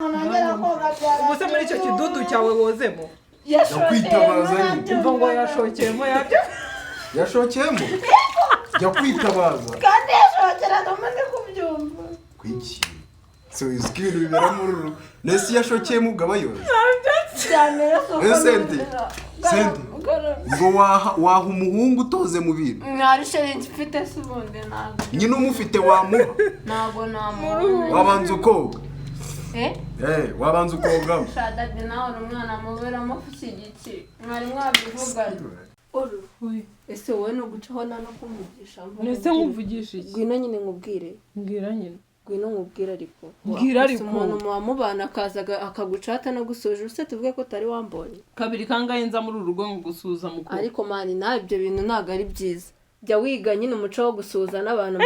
Ubuse muri icyo kidudu cyawe wozemo yakwitabaza umva ngo yashokeyemo yabyo yashokeyemo jya kwitabaza kandi yashokeraga maze kubyumva kwiki so ibintu bibera mu ruru nesi yashokeyemo ugabayoza sente ngo waha umuhungu utoze mu bintu mwarishe mfite se ubundi ntabwo nyine umufite wamuha ntabwo namuha wabanza ukoga wabanza ukoga shadadi nawe umwana mubera mufushyigiki mwari mwabivuganye ese wowe no gucaho no kumugisha nese nkuvugisha iki gwino nyine nkubwire mbwira nyine gwino nkubwire ariko mbwira ariko umuntu muamubana akazaga akagucata no gusoje use tuvuge ko tari wambonye kabiri kangaye nza muri urugo ngo gusuza mukuru ariko mani nawe ibyo bintu naga ari byiza jya wiga nyine umuco wo gusuza n'abantu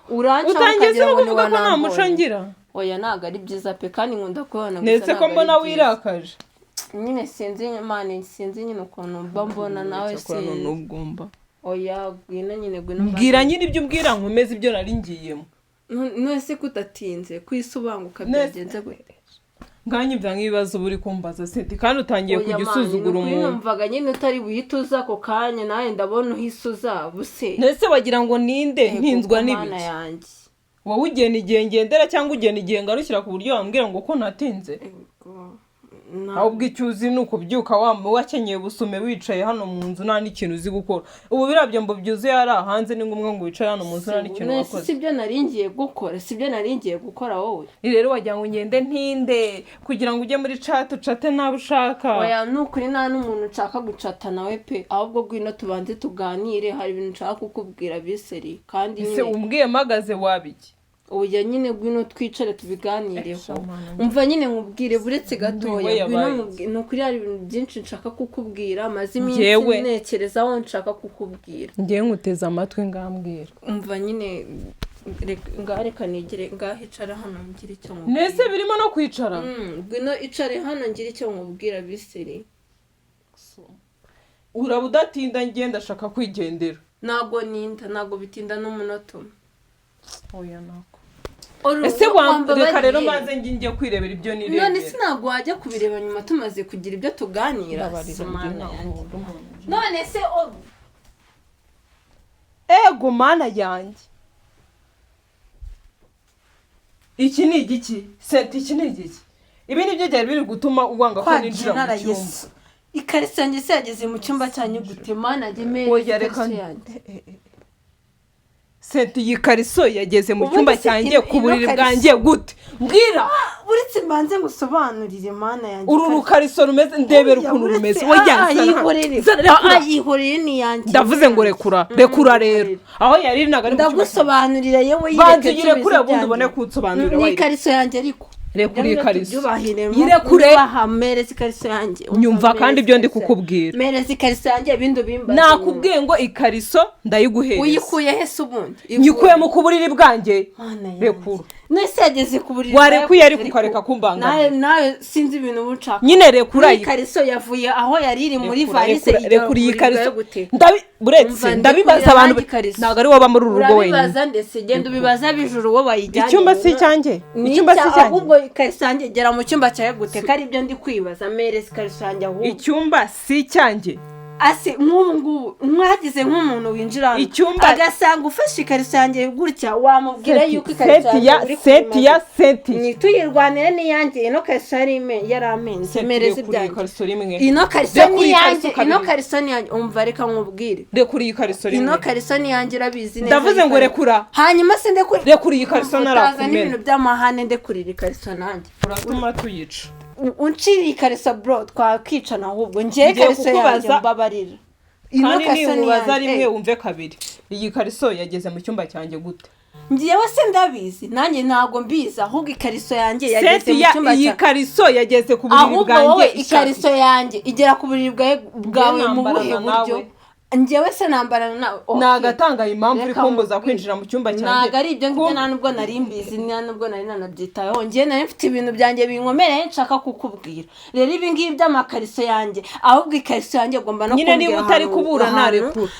uranca ukagira ngo ni wanambonye oya naga ari byiza pe kandi nkunda kubona nese ko mbona wirakaje nyine sinzi mani sinzi nyine ukuntu mbona nawe sinzi n'ubwumba oya gwino nyine gwino mbwira nyine ibyo umbwira nkomeze ibyo nari ngiyemo nese kutatinze kwisubanguka byagenze gute nganyibya nk'ibibazo buri kumbaza senti kandi utangiye kugisuzugura umuntu numvaga nyine utari buhituza ko kanya nawe ndabona uhisuza buse nese wagira ngo ninde ntinzwa n'ibiki wowe ugena igihe ngendera cyangwa ugena igihe ngarukira ku buryo wambwira ngo ko natinze ahubwo icyuzi ni ukubyuka wakenyeye busume wicaye hano mu nzu nta n'ikintu uzi gukora ubu birabyo mbo byuzuye ari hanze ni ngombwa ngo wicare hano mu nzu nta n'ikintu wakoze sibyo naringiye gukora sibyo naringiye gukora wowe rero wagira ngo ngende ntinde kugira ngo ujye muri chat ucate nawe ushaka oya nukuri nta n'umuntu ushaka gucata nawe pe ahubwo gwino tubanze tuganire hari ibintu nshaka kukubwira biseri kandi nyine umbwiye magaze wabiki oya nyine gwino twicare tubiganireho umva nyine nkubwire buretse gatoya gwino nukuri hari ibintu byinshi nshaka kukubwira maze iminsi nekerezaho nshaka kukubwira ngiye nkuteze amatwi ngambwira umva nyine reka nigire ngahicara hano ngire icyo nkubwira nese birimo no kwicara gwino icare hano ngire icyo nkubwira biseri urabudatinda ngenda shaka kwigendera ntago bitinda n'umunota oya nako ese reka rero maze ngiye kwirebera ibyo nirebera none sinago wajya kubireba nyuma tumaze kugira ibyo tuganira none se ego mana yanjye iki ni igiki senti iki ni igiki ibi ni byo byari biri gutuma uwanga ko ninjira mu cyumba ikarisa yanjye se yageze mu cyumba cyanyu gute mana gemeye oya reka senti y'ikariso yageze mu cyumba cyanjye ku buriri bwanjye gute mbwira uretse mbanze ngusobanurire mana yanjye uru rukariso rumeze ndebera ukuntu rumeze yihoreye ni yanjye ndavuze ngo rekura rero aho yari naga ndagusobanurira yewe yireke kure bundi ubone kunsobanurira ni ikariso yanjye ariko rekuri ikariso yirekure bahamereza ikariso yanjye nyumva kandi ibyo ndi kukubwira mereza ikariso yanjye bindo bimba nakubwiye ngo ikariso ndayiguhereza uyikuye hese ubundi nyikuye mu kuburiri bwanjye rekura nese yageze kuburiri warekuye ari kukareka kumbanga nawe sinzi ibintu bunshaka nyine rekura ikariso yavuye aho yari iri muri valise rekura ikariso buretse ndabibaza abantu naga ari waba muri urugo wenyine ndabibaza ndetse genda ubibaza bijuru wo bayijyanye icyumba si cyanjye icyumba si cyanjye ahubwo ikariso yanjye gera mu cyumba cyawe gute kari ibyo ndi kwibaza mereza ikariso yanjye ahubwo icyumba si cyanjye ase nk'ubu mwagize nk'umuntu winjira agasanga ufashe ikariso yanjye gutya wamubwira yuko ikariso yanjye senti tuyirwanire n'iyanjye ino kariso yari amenze mereza ibyanjye ino kariso ni yanjye umva reka nkubwire rekura iyi kariso rimwe ino kariso ni yanjye urabizi neza ndavuze ngo rekura hanyuma se rekura iyi kariso narakumena n'ibintu by'amahane ndekurira ikariso nanjye uratuma tuyica unciriye ikariso bro twakicana ahubwo ngiye ikariso yanjye mbabarira kandi nibubaza rimwe wumve kabiri iyi kariso yageze mu cyumba cyanjye gute ngiyewe se ndabizi nanjye ntago mbizi ahubwo ikariso yanjye yageze mu cyumba iyi kariso yageze ku buriri bwanjye ikariso yanjye igera ku buriri bwawe mu buhe buryo njyewe se nambarana nawe nagatanga impamvu uri kumbuza kwinjira mu cyumba cyanjye ntago ari ibyo ngibyo nta nubwo nari mbizi nta nubwo nari nanabyitayeho njye nari mfite ibintu byanjye binkomereye nshaka kukubwira rero ibi ngibi by'amakariso yanjye ahubwo ikariso yanjye ugomba no kumbwira nyine niba utari kubura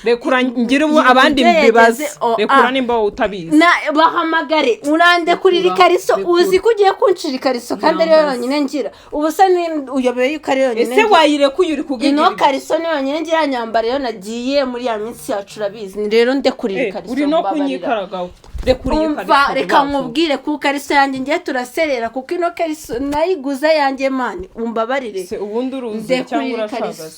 rekura ngira abandi bibazo rekura nimba wowe utabizi bahamagare urande kuri ikariso uzi ko ugiye kunshira ikariso kandi ari yonyine ngira ubu se uyobeye yuko ari yonyine ese wayirekuye uri kugira ino kariso ni yonyine ngira nyambara yo nagiye muri ya minsi yacu urabizi rero ndekurira ikariso uri no kunyikaragaho rekuriye ikariso reka nkubwire ku kariso yanjye ngiye turaserera kuko ino kariso nayiguza yanjye mani umbabarire se ubundi uruzi cyangwa urashagaza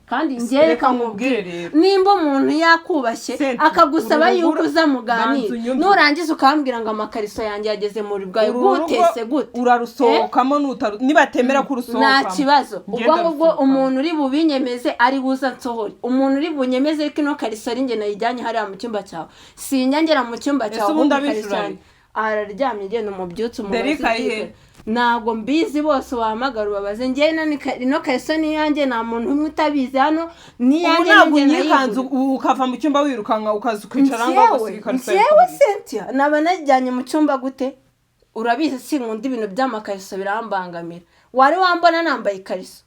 kandi ngiye reka nkubwire nimba umuntu yakubashye akagusaba yuko uza muganira nurangiza ukambwira ngo amakariso yanjye yageze muri bwawe gutese gute urarusohokamo nibatemera kurusohokamo nta kibazo ubwo umuntu uri bubinyemeze ari buza nsohore umuntu uri bunyemeze ko ino kariso ari nge nayijyanye hariya mu cyumba cyawe sinyangera mu cyumba cyawe ubundi kariso araryamye igenda umubyutse umubazi ntabwo mbizi bose wahamagara ubabaze njyewe ino kariso niyanjye nta muntu umwe utabizi hano niyanjye ntabwo nyikanze ukava mu cyumba wirukanka ukaza kwicara ngo gusiga njyewe Cynthia naba najyanye mu cyumba gute urabizi sinkunda ibintu by'amakariso birambangamira wari wambona nambaye ikariso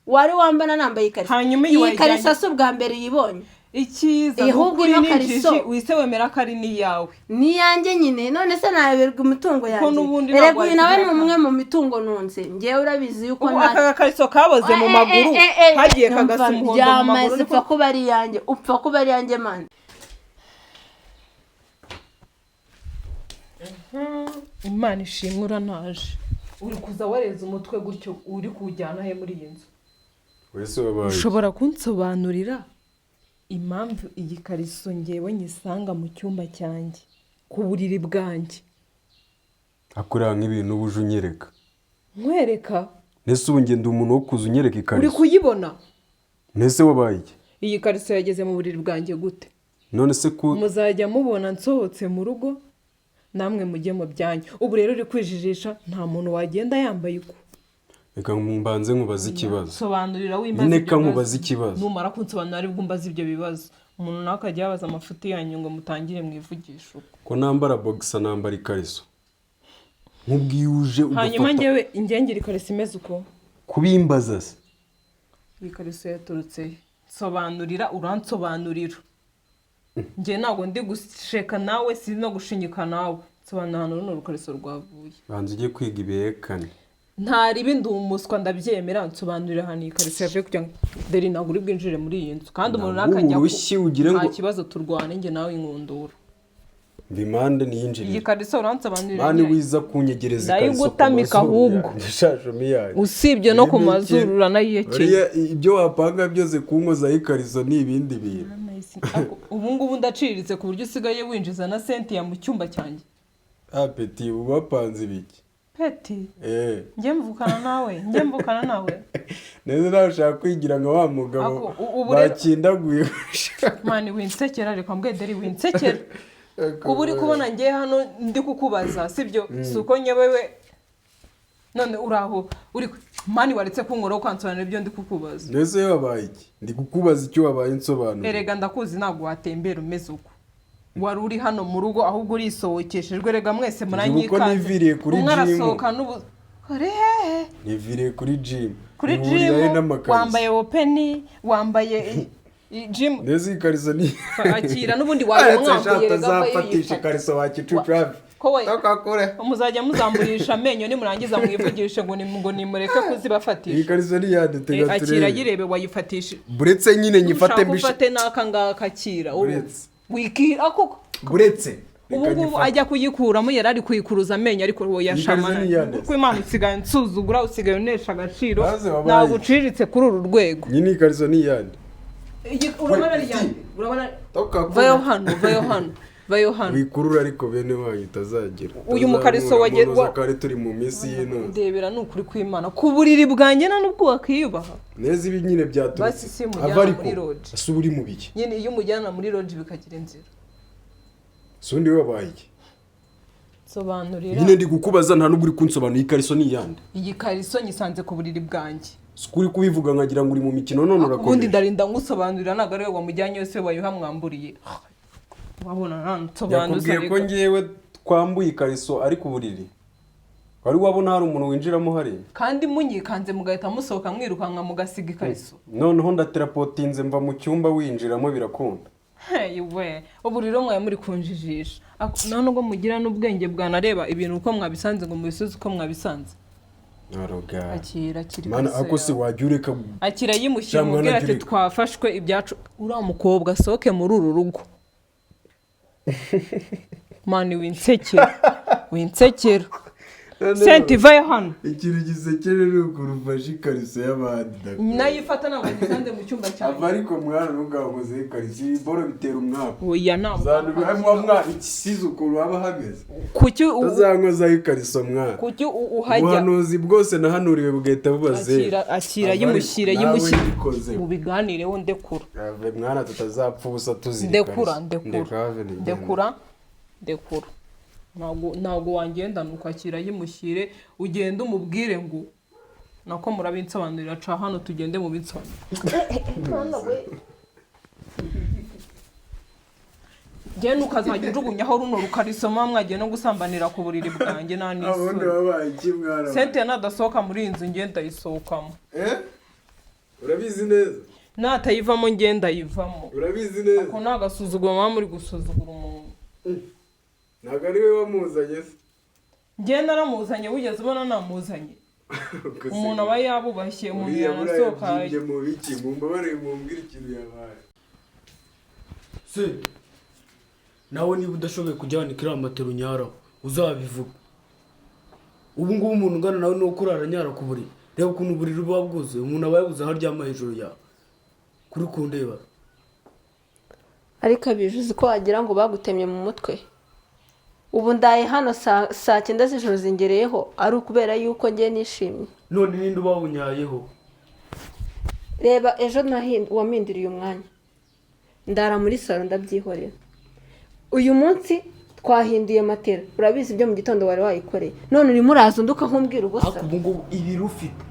hanyuma iyi kariso si ubwa mbere yibonye ikiza kuri n'injiji wise wemera ko ari niyawe niyanjye nyine none se nayoberwa imitungo yanjye erega uyu nawe ni umwe mu mitungo nunze njyewe urabizi yuko aka kariso kaboze mu maguru hagiye kagasa umuhondo mu maguru upfa kuba ari yanjye mani Imana ishimwe uranaje uri kuza wareza umutwe gutyo uri kujyana he muri iyi nzu ushobora kunsobanurira impamvu iyi kariso ngewe nyisanga mu cyumba cyanjye ku buriri bwanjye akuranga nk'ibintu ubuje unyereka nkwereka nese ubu ngenda umuntu wo kuza unyereka ikariso uri kuyibona nese wabaye iki iyi kariso yageze mu buriri bwanjye gute none se muzajya mubona nsohotse mu rugo namwe mujye mu byanyu ubu rero uri kwijijisha nta muntu wagenda yambaye uko reka mbanze nkubaze ikibazo sobanurira wimbaza neka nkubaze ikibazo numara kunsobanurira ari bwo mbaza ibyo bibazo umuntu nakajya yabaza amafuti yanyu ngo mutangire mwivugisha ko nambara boxer nambara ikariso nkubwiyuje ugufata hanyuma ngewe ingengera ikariso imeze uko kubimbaza se ikariso yaturutse sobanurira uransobanurira nge ntabwo ndi gusheka nawe si no gushinyika nawe sobanura hano runo rukariso rwavuye banze ugiye kwiga ibihekane ntari bindi umuswa ndabyemera nsobanurira hano ikariso yavuye kugira ngo deri ntabwo uri bwinjire muri iyi nzu kandi umuntu nakajya nta kibazo turwane nge nawe inkundura mbimande niyinjirire iyi kariso uransobanurira mani wiza kunyegereza ikariso ndayigutamika ahubwo usibye no ku mazuru uranayiyekeye ibyo wapanga byose kunkozaho ikariso ni ibindi bintu ubu ngubu ndaciriritse ku buryo usigaye winjiza na Cynthia mu cyumba cyanjye peti ubu wapanze ibiki peti njye mvukana nawe neza nawe ushaka kwigira nka wa mugabo bakindaguye mani winsekera reka mbwederi winsekera kuba uri kubona ngiye hano ndi kukubaza sibyo si uko nyewewe none uraho uri mani waretse kunkora ukansobanurira ibyo ndi kukubaza nese wabaye iki ndi kukubaza icyo wabaye nsobanura erega ndakuzi ntabwo watembera umeze uko wari uri hano mu rugo ahubwo urisohokeshejwe rega mwese muranyikanze umwe arasohoka n'ubu hehe niviriye kuri gym wambaye openi wambaye gym nezi ikariso ni akira n'ubundi waje mwambuye rega zafatisha ikariso wakicucravi kokakore muzajya muzamburisha amenyo nimurangiza mwivugishe ngo nimureke kuzibafatisha ikariso ni yande tega akira yirebe wayifatisha buretse nyine nyifate mbishe ufate naka ngaka akira wikira koko buretse ubu ajya kuyikuramo yari ari kuyikuruza amenyo ariko wowe yashamana kuko Imana usigaye nsuzugura usigaye unesha agaciro ntabwo uciriritse kuri uru rwego nyine ikariso ni yande urabona ari yande urabona vayo hano wikurura ariko bene wanyu utazagira uyu mukariso wagerwa kare turi mu minsi y'ino ndebera n'ukuri kw'Imana ku buriri bwanjye n'ubwo wakiyubaha neza ibi nyine byaturutse avariko asuburi mu biki nyine iyo umujyana muri lodge bikagira inzira sundi wabaye iki sobanurira nyine ndi gukubaza nta n'ubwo uri kunsobanura ikariso ni yande iyi kariso nyisanze ku buriri bwanjye Sikuri kubivuga nkagira ngo uri mu mikino none urakoze ubundi ndarinda ngusobanurira naga rero wamujyanye wese bayuha mwamburiye wabona nansobanuza yakubwiye ko ngewe twambuye ikariso ari ku buriri wari wabona hari umuntu winjiramo hari kandi munyikanze mugahita musohoka mwirukanka mugasiga ikariso noneho ndaterapotinze mva mu cyumba winjiramo birakunda we ubu rero mwaye muri kunjijisha none ubwo mugira n'ubwenge bwanareba ibintu uko mwabisanze ngo mubisuze uko mwabisanze Aroga akira kiri mana ako se wajyureka akira yimushyira mu bwira ati twafashwe ibyacu uri umukobwa soke muri uru rugo mani winsekera senti vayo hano ikintu gisekere ni ukurufasha ikariso y'abandi nayifata ntabwo gisanze mu cyumba cyawe ava ariko mwana ntugahoze ikariso iboro bitera umwaka oya ntabwo zanduwe mwana ikisize ukuntu waba hameze kuki uzankozaho ikariso mwana kuki uhajya ubuhanuzi bwose nahanuriwe bugahita bubaze akira yimushyire mu biganireho ndekura mwana tutazapfa ubusa tuzira ndekura ntabwo wangenda nukakira yimushyire ugende umubwire ngo nako murabinsobanurira ca hano tugende mu binsobanurira njye nukazajya ujugunyaho runo rukarisoma mwagiye no gusambanira ku buriri bwanjye nta n'isoni sente nadasohoka muri iyi nzu ngenda yisohokamo urabizi neza natayivamo ngenda yivamo urabizi neza ako nagasuzuguro mama muri gusuzugura umuntu ntabwo ari we wamuzanye se njye naramuzanye wigeze ubona namuzanye umuntu aba yabubashye umuntu yanasohoka mu biki mumbabarire mumbwire ikintu yabaye se nawe niba udashoboye kujyana kiriya matero nyara uzabivuga ubu ngubu umuntu ungana nawe ni ukurara nyara ku buriri reba ukuntu uburiri buba bwuzuye umuntu aba yabuze aho aryama hejuru yawe kuri kundeba ariko abije uzi ko wagira ngo bagutemye mu mutwe ubu ndaye hano saa 9 z'ijoro zingereyeho ari ukubera yuko ngiye nishimye none ninde ubawunyayeho reba ejo wamindiriye umwanya ndara muri salo ndabyihorera uyu munsi twahinduye matera urabizi ibyo mu gitondo wari wayikoreye none urimo uraza unduka nkumbwira ubusa ubu ngubu ibiri ufite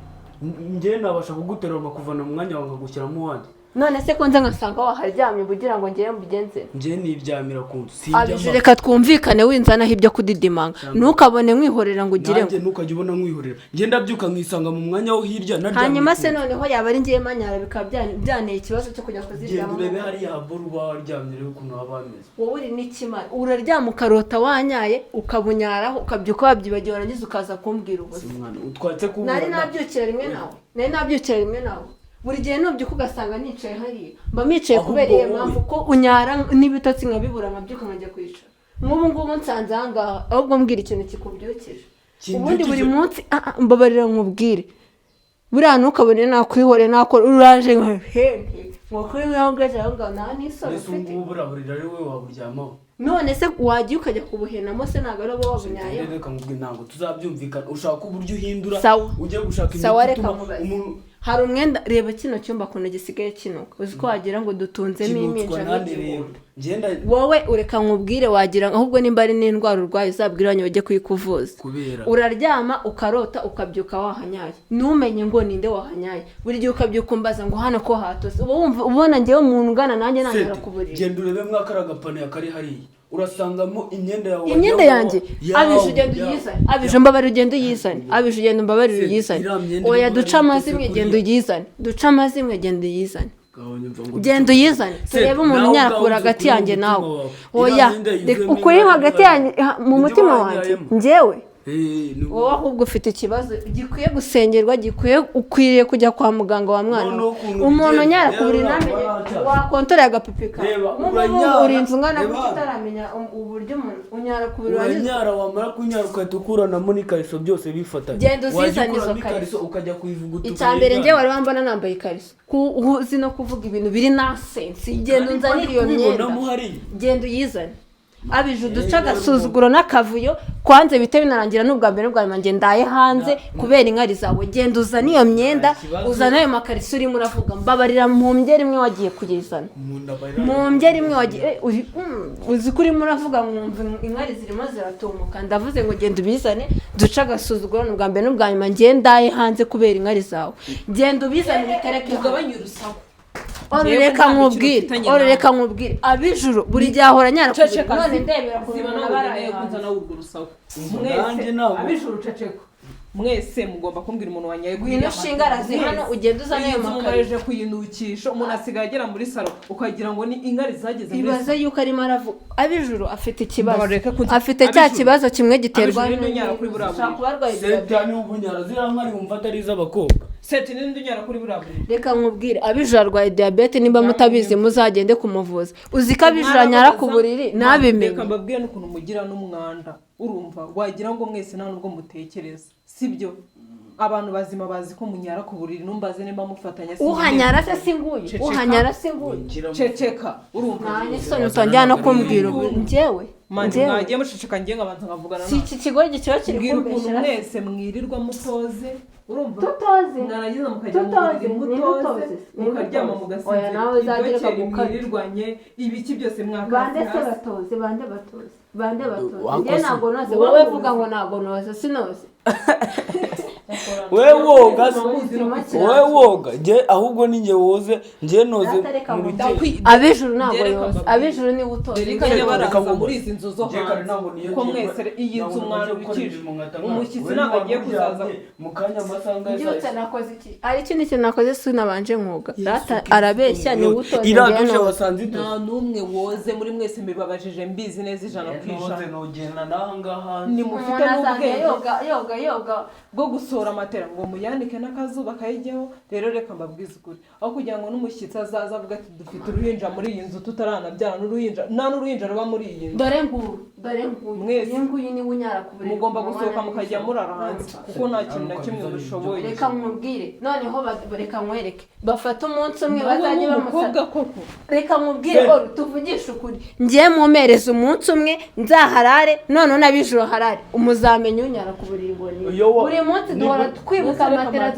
njye nabasha kuguterura bakuvana mu mwanya wawe nkagushyiramo wandi none se ko nza ngasanga waharyamye kugira ngo ngiye mbigenze njye nibyamira ku nzu abije reka twumvikane winzanaho ibyo kudidimanga ntukabone mwihorera ngo ugire ngo ntukajya ubona mwihorera njye ndabyuka nkisanga mu mwanya wo hirya hanyuma se noneho yaba ari ngiye manyara bikaba byaneye ikibazo cyo kujya kuziryama urebe hariya boro uba waryamye rero ukuntu haba hameze wowe uri n'ikimara uraryama ukarota wanyaye ukabunyaraho ukabyuka wabyibagiwe warangiza ukaza kumbwira ubusa utwatse kubura nari nabyukira rimwe nawe buri gihe nubyuka ugasanga nicaye hariya mba micaye kubera iyo mpamvu ko unyara n'ibitotsi nkabibura nkabyuka nkajya kwicara nk'ubu ngubu nsanze aha ngaha ahubwo mbwira ikintu kikubyukije ubundi buri munsi mbabarira nkubwire buriya ntukabone nakwihore nakora uraje nka hempe ngo kuri aho ngaje aho ngaho nta n'isoni ufite ubu buraburira ari wowe waburyamaho none se wagiye ukajya kubuhenamo se ntabwo ari wowe wabunyayeho reka nkubwire ntabwo tuzabyumvikana ushaka uburyo uhindura ujye gushaka imiti ituma hari umwenda reba kino cyumba kuntu gisigaye kinuka uzi ko wagira ngo dutunzemo iminja wowe ureka nkubwire wagira ahubwo nimba ari n'indwara urwaye uzabwiranye bajye kuyikuvuza uraryama ukarota ukabyuka wahanyaye ntumenye ngo ninde wahanyaye buri gihe ukabyuka umbaza ngo hano ko hatose ubona ngewe umuntu ungana nanjye nanyara ku buriri genda urebe mwakara agapaniye kari hariya urasangamo imyenda yanjye abije ugenda uyizane abije mbabarira ugenda uyizane abije ugenda mbabarira uyizane oya duca amazimwe genda uyizane duca amazimwe genda uyizane genda uyizane turebe umuntu nyarakura hagati yanjye nawe oya ukuri hagati yanjye mu mutima wanjye njyewe wowe ahubwo ufite ikibazo gikwiye gusengerwa ukwiriye kujya kwa muganga wa mwana umuntu nyarakubura namenye wakontorera agapipi kawe uri inzu ungana gutya utaramenya uburyo unyarakubura uranyara wamara kunyara ugahita ukuranamo n'ikariso byose bifatanye genda uzizane izo kariso ukajya kuyivuguta icyambere njye wari wambona nambaye ikariso uzi no kuvuga ibintu biri nasensi genda unzanire iyo myenda genda uyizane abije uduca agasuzuguro n'akavuyo kwanze bite binarangira n'ubwa mbere bwa nyuma ndaye hanze kubera inkari zawe genda uzana iyo myenda uzana ayo makariso urimo uravuga mbabarira mu mbyeri imwe wagiye kugezana mu mbyeri imwe wagiye uzi kuri urimo uravuga mwumva inkari zirimo ziratumuka ndavuze ngo genda ubizane duca agasuzuguro n'ubwa mbere n'ubwa nyuma ndaye hanze kubera inkari zawe genda ubizane bikareke ugabanye urusaku orereka nkubwire abijuru buri gihe ahora nyara none ndebera ku nabaraye kunzana urwo rusaku mwese abijuru ceceko mwese mugomba kumbwira umuntu wanyaye gwino shingarazi hano ugenda uzana ayo makarizo kuyinukisha umuntu asigaye agera muri salo ukagira ngo ni ingari zageze muri ibaze yuko arimo aravuga abijuru afite ikibazo afite cya kibazo kimwe giterwa n'unyara kuri buraburi setani ubunyara zirankari umva atari iz'abakobwa seti n'unyara kuri buraburi reka nkubwire abijuru arwaye diabete nimba mutabizi muzagende kumuvuza uzi ko abijuru anyara ku buriri nabimenye reka mbabwire n'ukuntu mugira n'umwanda urumva wagira ngo mwese nta nubwo mutekereza sibyo abantu bazima bazi ko munyara ku buriri numbaze nimba mufatanya uhanyara se singuye ceceka urumva nani soni utangira no kumbwira njyewe mwagiye muceceka ngiye ngabantu nkavugana si iki kigo gikiba kiri kumbeshera mwese mwirirwa mutoze urumva tutoze narangiza mukajya mutoze mukaryama mugasinzira oya nawe uzagereka mwirirwanye ibiki byose bande batoze njye ntabwo noze wowe vuga ngo ntabwo noze sinoze we woga njye ahubwo ni njye woze njye noze mu rukiko abijuru ntabwo yoze abijuru ni utoze reka njye baraza muri izi nzu zo hanze ko mwese iyi nzu mwana urukije umushyitsi ntabwo agiye kuzaza mu kanya amasanga yose nakoze iki ari ikindi kintu nakoze sinabanje nkuga data arabeshya ni utoze iradushe wasanze nta n'umwe woze muri mwese mbibabajije mbizi neza ijana ku ijana nogenda naha ngaha ni mufite n'ubwenge yoga bwo gusohora amatera ngo muyanike n'akazuba kayijyeho rero reka mbabwize ukuri aho kugira ngo n'umushyitsi azaza avuga ati dufite uruhinja muri iyi nzu tutaranabyara nta n'uruhinja ruba muri iyi nzu dore nguyu mwese nguyu ni unyara ku buriri mugomba gusohoka mukajya murara hanze kuko nta kintu na kimwe mushoboye reka nkubwire noneho reka nkwereke bafata umunsi umwe bazajya bamusaka reka nkubwire tuvugishe ukuri ngiye mumereza umunsi umwe nzaharare none n'abijoro harare umuzamenya unyara ku buriri ngo ni buri munsi duhora twibuka amatera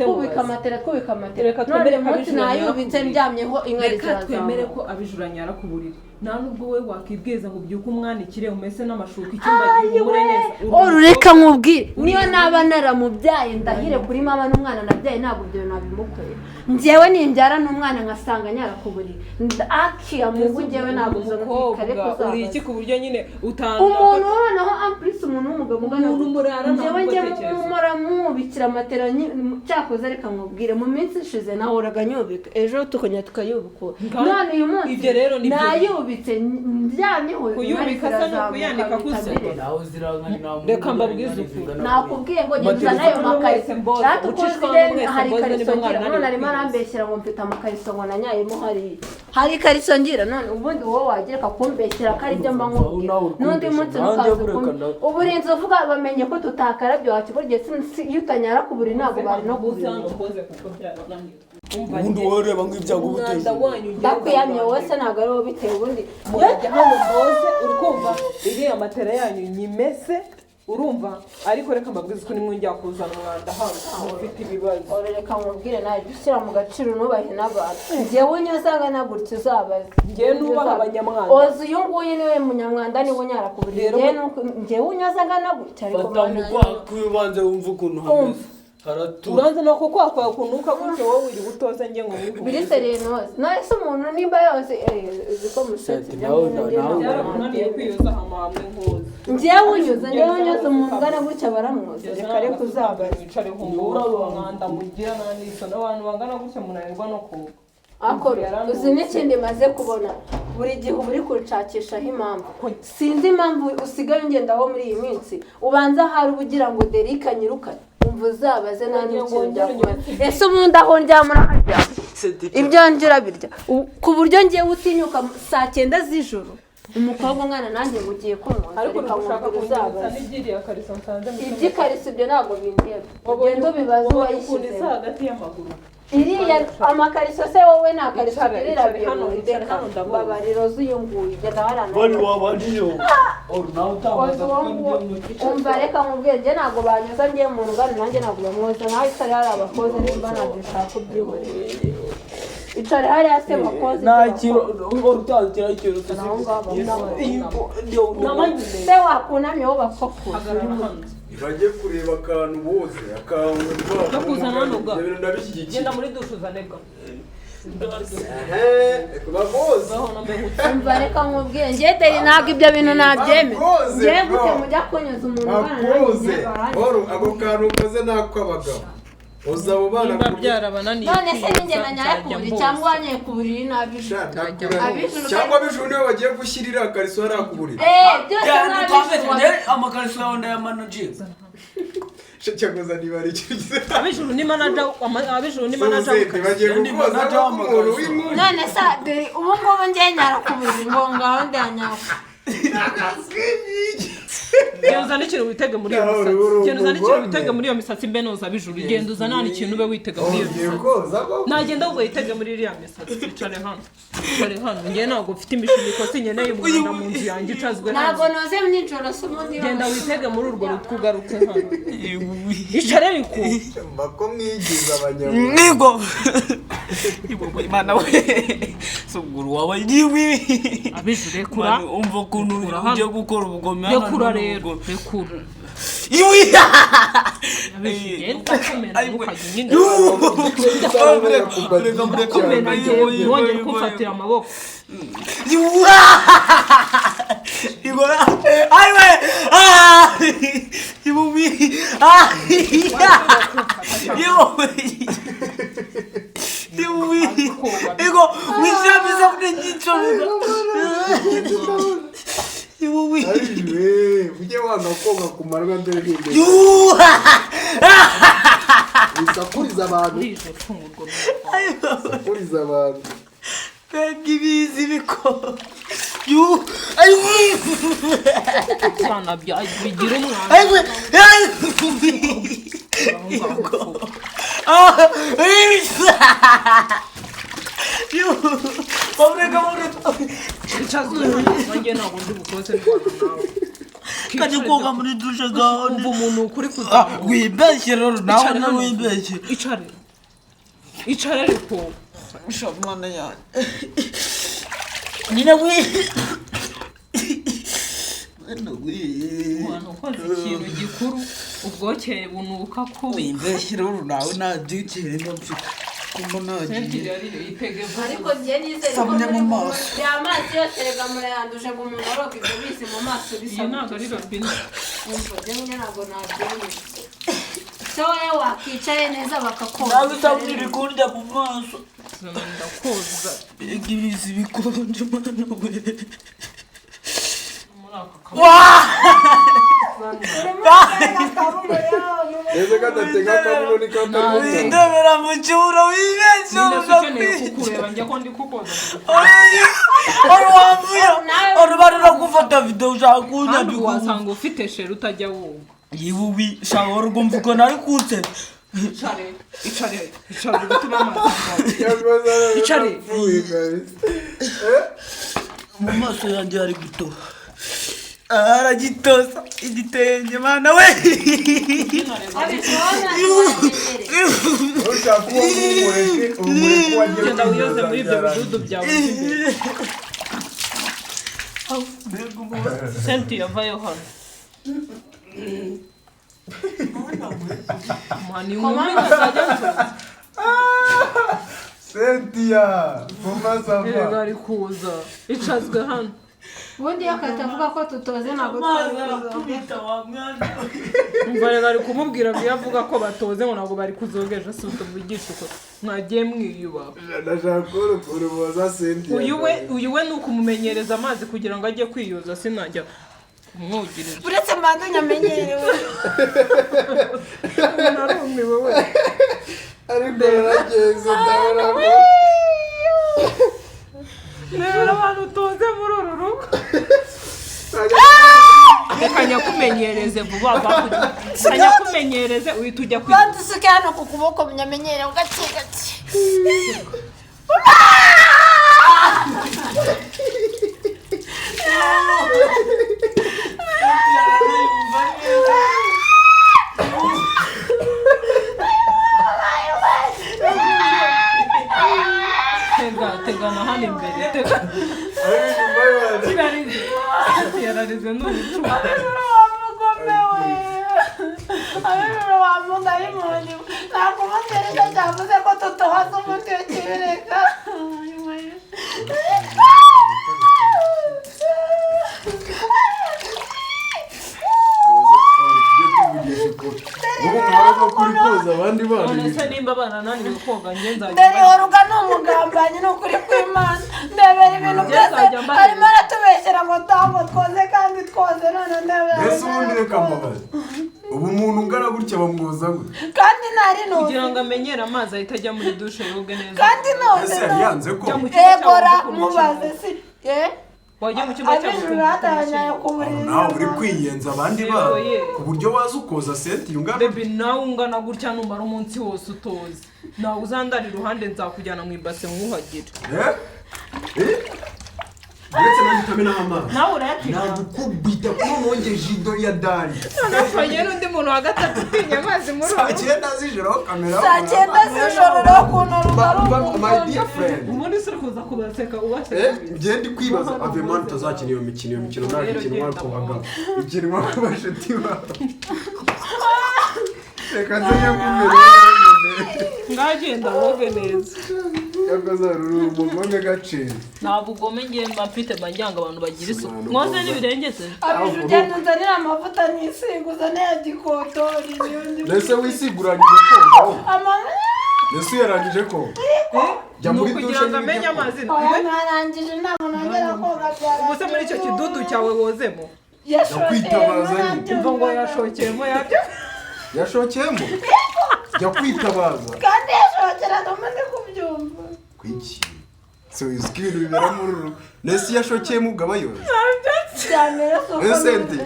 none munsi nayubitse ndyamyeho inkari zirazamuka reka twemere ko abijoro anyara ku buriri nta nubwo we wakibwiza ngo byuke umwanikire umese n'amashuka icyumba gihumure neza reka nkubwire niyo naba naramubyaye ndahire kuri mama n'umwana nabyaye ntabwo ibyo nabimukorera njyewe nimbyara n'umwana nkasanga anyara ku buriri akiya mu njyewe ntabwo uzana uri iki ku buryo nyine utanga umuntu noneho ampulisi umuntu w'umugabo ugana njyewe njye mubikira amatera cyakoze reka nkubwire mu minsi ishize nahoraga nyubika ejo tukongera tukayubikura none uyu munsi nayubitse ndyamyeho kuyubika se no kuyanika kuze reka mbabwize ukuri nakubwiye ngo genda nayo makariso ucishwe hari kariso ngira none arimo arambeshyira ngo mfite amakariso ngo nanyayemo hari kariso ngira none ubundi wowe wagereka kumbeshyira ko ari byo mba nkubwira n'undi munsi ntukaze uburinzi uvuga bamenye ko tutakarabye wakiburye iyo utanyara ku buriri ntabwo bari no kubimenya ubundi wowe ureba nk'ibyago ubuteze ndakwiyamye wose ntabwo ari wowe bitewe ubundi murajya hano hose urikumva iriya matera yanyu nyimese urumva ariko reka mbabwize ko nimwe njya kuzana umwanda hano ufite ibibazo reka nkubwire nawe dushyira mu gaciro nubahe n'abantu njyewe unyuzanga nagutse uzabaze njyewe nubaha abanyamwanda ozi uyu nguyu niwe munyamwanda niwe unyara ku buriri njyewe unyuzanga nagutse ariko ubanze wumva ukuntu hameze uranze nako kwakwaye ukuntu ukagutse wowe uri butoze njye ngo mwihuse biri serenoze none se umuntu nimba yose uziko musetse byaramunaniye kwiyoza hamwe nkoze njyewe unyuze umuntu ungana gutya baramwoza reka reka uzabara wicare nk'umura umwanda mugira n'aniso n'abantu bangana gutya munanirwa no koga akora uzi n'ikindi maze kubona buri gihe uba uri kunshakishaho impamvu sinzi impamvu usigaye ungendaho muri iyi minsi ubanza hari ubugira ngo derika nyirukane umva uzabaze nta n'ikintu byakora ese ubundi aho ndyamura haryama ibyo ngira birya ku buryo ngiye utinyuka saa 9 z'ijoro umukobwa umwana nanjye ngo ugiye kumwoza ariko ushaka kuzabaza n'igiriya kariso nsanze iby'ikariso ibyo ntabwo bindeba ugenda ubibaza uwayishyize hagati y'amaguru iriya amakariso se wowe nta kariso rirabye hano ndababariro z'uyunguye genda harana bari wabanje nawe utambaza umva reka mubwenge ntabwo banyuza ngiye mu rugano nanjye ntabwo bamwoza nawe itari hari abakozi nimba ntabwo ushaka kubyihorera icare hariya se bakozi nta kintu utangira ikintu se wakunamyeho bapfa bajye kureba akantu bose ibintu ndabishyigikiye genda muri dushe uzanebwa umva reka nkubwiye ngederi ntabwo ibyo bintu nabyemera ngiye gute mujya kunyuza umuntu ako kantu ukoze ni ak'abagabo uza abo bana none se ninjye nanyaye ku buriri cyangwa wanyaye ku buriri n'abijuru cyangwa abijuru nibo bagiye gushyirira akariso hariya ku buriri byose n'abijuru amakariso yawe ndayamanaje cyakoze niba ari ikigize abijuru ni manager bagiye gukoza umuntu w'inkumi none se ubu ngubu ngiye nyara ku buriri ngo ngaho ndanyawe genda uzana ikintu witege muri iyo misatsi genda uzana ikintu witege muri iyo misatsi mbe noza bijuru genda uzana hano ikintu ube witega muri iyo misatsi nagenda ahubwo yitege muri iriya misatsi icare hano njye ntabwo mfite imishimiko sinkeneye umwanda mu nzu yanjye icazwe ntabwo noze nijoro se ubundi genda witege muri urwo rutwugaruke hano icare ariko mbako mwigize abanyarwanda nigo imana we suguru wawe yiwi abijure kura umva ukuntu ujye gukora ubugome rekura rero rekura yiwi genda kumena wongere kumfatira amaboko igora aiwe ibubi igo wishabiza kunyicho ibubi ariwe ujye wanga konga kumarwa ndere n'inde bisakuriza abantu sakuriza abantu Gibizi biko sana bigira umwana wanjye ntabwo ndi bukoze kajya koga muri dushe zawe umva umuntu ukuri kuzamuka wibeshye rero nawe nawe wibeshye icare ariko mwana yanjye nyine umuntu ukoze ikintu gikuru ubwokeye bunuka ko wibeshye rero nawe nabyukire ndamfite kumba nagiye ariko njye nizere ko muri maso y'amazi yose rega murayanduje ngo umuntu aroga ibyo bisi mu maso bisa ntabwo ari robine umva njye ntabwo nabyemeye se wowe wakicaye neza bakakoza nawe utabwira ikundya mu maso ndakoza ibisi bikonje mwana we ese kadatega kabuno ni kabuno ndabera mu cyuro wibeshye ukeneye kukureba njya ko ndi kukoza wavuye bari no gufata video ushaka kunyandika wasanga ufite sheri utajya wumva yibubi shaka urwo mvugo nari kunse icare gutuma amazi icare mu maso yanjye hari guto aragitosa igitenge mana we genda wiyoze muri ibyo bidudu byawe Cynthia vayo hano mani umwe azajya Cynthia comment ça va bari kuza icazwe hano ubundi yakahita avuga ko tutoze ntabwo kubita wa mwana umva rero ari kumubwira ngo iyo avuga ko batoze ngo ntabwo bari kuzogeje si utuvugisha uko mwagiye mwiyubaha ndashaka kuruboza Cynthia uyu we ni ukumumenyereza amazi kugira ngo ajye kwiyuza sinajya kumwugirira uretse mbanza nyamenyerewe narumiwe we ariko yarageze ndabona ko rero abantu tuze muri uru rugo reka nyakumenyereze vuba vuba nyakumenyereze uhita ujya banza usuke hano ku kuboko munyamenyerewe gake gake tegana hano imbere yararize n'ubucupa abibiro wavuga y'umuntu ntabwo umutereza cyavuze ko tutohaza umuti w'ikibireka none se nimba banananiwe koga ngenza ndere oruga ni umugambanyi ni ukuri kw'Imana ndebera ibintu byose arimo aratubeshyera ngo ntabwo twoze kandi twoze none ndebera mbese ubundi reka mbabaze ubu umuntu ungana gutya bamwoza gute kandi ntari noze kugira ngo amenyere amazi ahita ajya muri dushe yoge neza kandi noze ese yari yanze ko egora mubaze si wajya mu cyumba cy'abuturiri nawe uri kwiyenza abandi bana ku buryo waza ukoza senti ungana baby nawe ungana gutya numara umunsi wose utoze nawe uzandara iruhande nzakujyana mu ibase mwuhagire uretse nanjye utamena amazi nawe urayatira nagukubita kuko nongeje ido ya dani nafanye n'undi muntu wa gatatu utinya amazi muri saa 9 z'ijoro kamera saa 9 z'ijoro rero ukuntu ruba my dear friend ubundi si kuza kubaseka ubaseka njye ndi kwibaza avemani tuzakina iyo mikino ntabwo ikinwa ku bagabo ikinwa ku bashuti babo reka nzajya kumera ngagenda woge neza yakazarura umugome gaciro nta bugome ngiye mfite banjyanga abantu bagira isuku mwoze n'ibirengeze abije ugenda uzanira amavuta nisiguza naya gikotori mbese wisiguranyije koga mbese uyarangije koga jya muri dushe kugira ngo amenye amazi narangije ntabwo nongera koga byara ubuse muri icyo kidudu cyawe wozemo yakwitabaza nyine ngo yashokeyemo yabyo yashokeyemo jya kwitabaza kandi yashokeraga amaze kubyumva kwiki so iziki ibintu bibera muri uru nesi yashokeyemo ugaba yose sente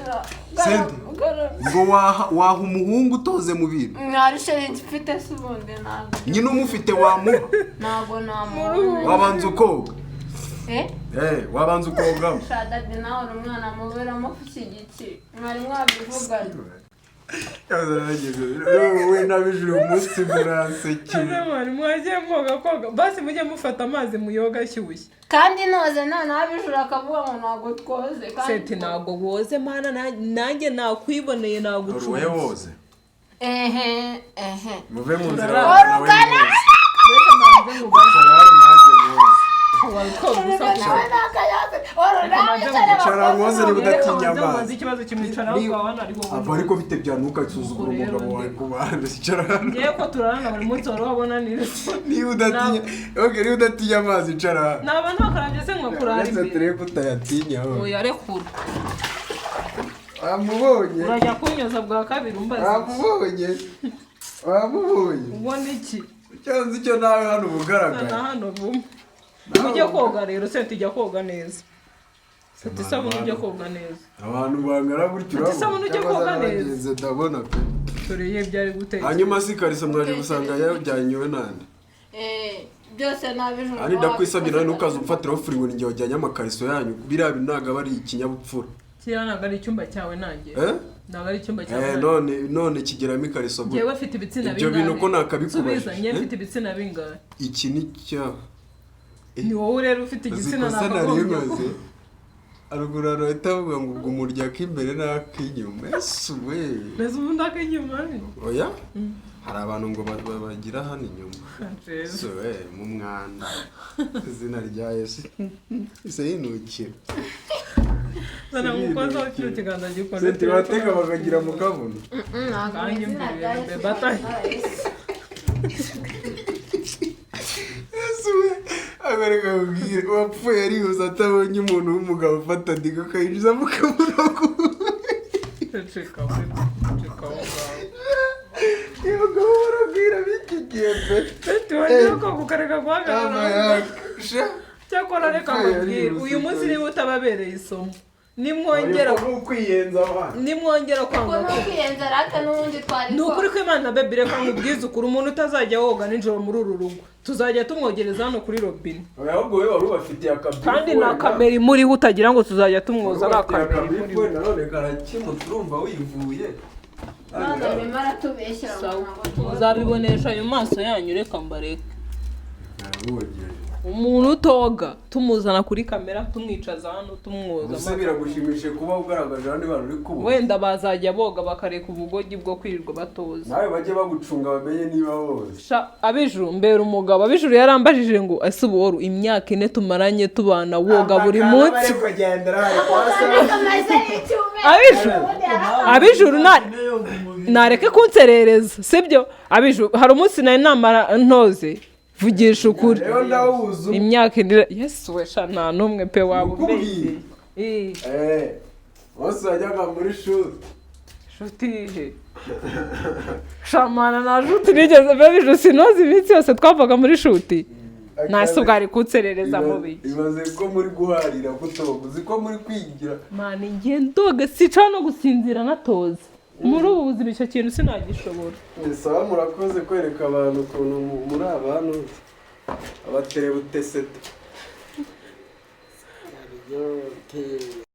ngo waha umuhungu utoze mu bintu mwari sheri mfite se ubundi ntabwo nyine umufite wamuha ntabwo namuha wabanza ukoga wabanza ukoga shadadi nawe uri umwana mubera amufushyigiki mwari mwabivuganye we nabijuru umunsi muransekeye mwagiye koga basi mujye mufata amazi muyoga ashyushye kandi noze noneho abijuru akavuga ngo ntabwo twoze seti ntabwo woze mana nanjye nakwiboneye nagucunze wowe woze muve mu nzira orugana nkoze niba udatinya amazi ikibazo kimwicara ariko bite byanuka isuzugura umugabo wawe ku bandi icara hano ngiye ko turarana buri munsi wari wabona niba udatinya amazi icara hano naba ntakarabye se ngo kurara imbere turebe ko utayatinya oya rekura wamubonye urajya kunyoza bwa kabiri umbaza wamubonye ubona iki cyanze icyo nawe hano ubugaragara na hano vuba ujye koga rero seti ijya koga neza seti isabune ujya koga neza abantu bangana gutyo seti isabune ujya koga neza ndabona pe turiye byari guteka hanyuma si Karisa mwaje gusanga yajyanywe nande byose nabijuru ari ndakwisabira nukaza umfatiraho firigo ninjye wajyanye amakariso yanyu biriya binaga bari ikinyabupfura kiriya ntabwo ari icyumba cyawe nanjye ntabwo ari icyumba cyawe none kigeramo ikariso gwe yewe afite ibitsina bingahe ibyo bintu ko nakabikubajije njye mfite ibitsina bingahe iki ni cya ni wowe rero ufite igitsina nakagombye arugura rahita avuga ngo ubwo umurya k'imbere n'ak'inyuma ese we mbese ubundi ak'inyuma oya hari abantu ngo bagira hano inyuma so mu mwanda izina rya Yesu ise yinukira sana mukozo cyo kiganza gikora senti bateka bakagira mu kabuno kandi mbere bataye agareka ubwire wapfuye arihuza atabonye umuntu w'umugabo ufata diga akayinjiza mu kabuno iyo ngabo barabwira b'iki gihe pe tuwajya ko kukareka guhagarara cyakora reka mbabwire uyu munsi niba utababereye isomo nimwongera kwiyenza abana nimwongera kwanga ko kwiyenza rata n'ubundi twari ni ukuri ko Imana baby reka nkubwize ukuri umuntu utazajya woga nijoro muri uru rugo tuzajya tumwogereza hano kuri robine ahubwo we wari ubafitiye akabifu kandi na kamera imuriho utagira ngo tuzajya tumwoza na kamera imuriho nanone karakimutse urumva wivuye none mema aratubeshyira uzabibonesha ayo maso yanyu reka mbareke narabugeje umuntu utoga tumuzana kuri kamera tumwicaza hano tumwoza gusa biragushimishije kuba ugaragaje abandi bantu uri kubona wenda bazajya boga bakareka ubugogi bwo kwirirwa batoza nawe bajye bagucunga bamenye niba boze abijuru mbere umugabo abijuru yarambajije ngo ese ubu imyaka 4 tumaranye tubana woga buri munsi abijuru nareke kunserereza sibyo abijuru hari umunsi nari namara ntoze vugisha ukuri imyaka yesu wesha nta numwe pe waba ubeshye bose wajyaga muri shuti shamana na shuti nigeze babije sinoze iminsi yose twavaga muri shuti nase ubwari kunserereza mubi ibaze ko muri guharira kutoga uzi ko muri kwigira mani ngiye ndoga sica no gusinzira natoze muri ubu buzima icyo kintu sinagishobora sawa murakoze kwereka abantu ukuntu muri abantu abaterebutesete